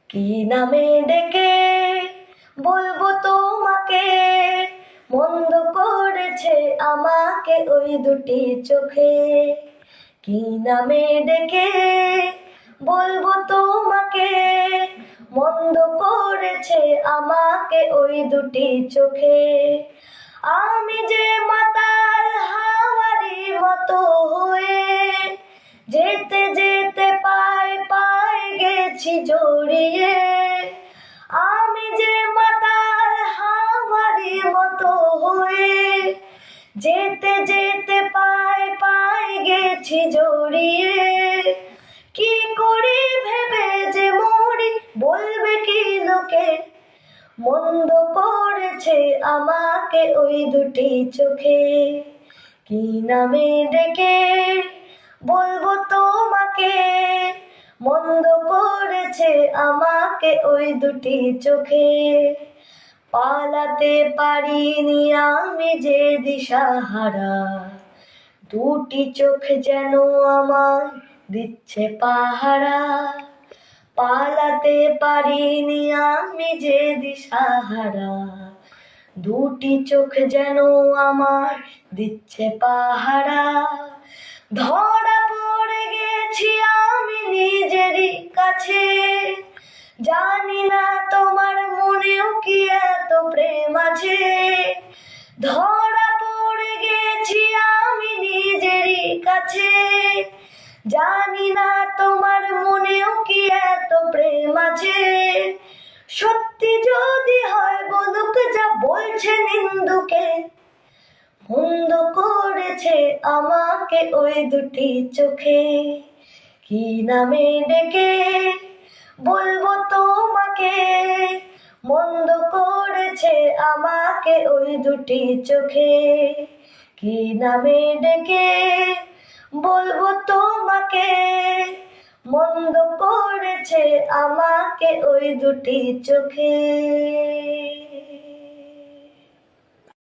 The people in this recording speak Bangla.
কি নামে ডেকে বলবো তোমাকে, মন্দ করেছে আমাকে ওই দুটি চোখে। কি নামে ডেকে বলবো তোমাকে, মন্দ করেছে আমাকে ওই দুটি চোখে। আমি যে মাতাল হাওয়ারি মতো হয়ে যেতে যেতে পায়ে পায়ে গেছি জড়িয়ে। আমি যে মাতাল হাওয়ারি মতো হয়ে যেতে যেতে পায়ে পায়ে গেছি জড়িয়ে। কি করি ভেবে যে মরি, বলবে কি লোকে, মন্দ করেছে আমাকে ওই দুটি চোখে। কি নামে ডেকে বলবো তোমাকে, মন্দ করেছে আমাকে ওই দুটি চোখে। পালাতে পারিনি আমি যে দিশাহারা, দুটি চোখ যেন আমার দিচ্ছে পাহারা। পালাতে পারিনি আমি যে দিশাহারা, দুটি চোখ যেন আমার দিচ্ছে পাহারা। ধরা পড়ে গেছি আমি নিজেরই কাছে, জানি না তোমার মনেও কি এত প্রেম আছে। ধরা পড়ে গেছি আমি নিজেরই কাছে, জানি না তোমার মনেও কি এত প্রেম আছে। সত্যি যদি হয় বলুক যা বলছে নিন্দুকে, মন্দ করেছে আমাকে ওই দুটি চোখে। কি নামে ডেকে বলবো তোমাকে, মন্দ করেছে আমাকে ওই দুটি চোখে। কি নামে ডেকে বলবো তোমাকে, মন্দ করেছে আমাকে ওই দুটি চোখে।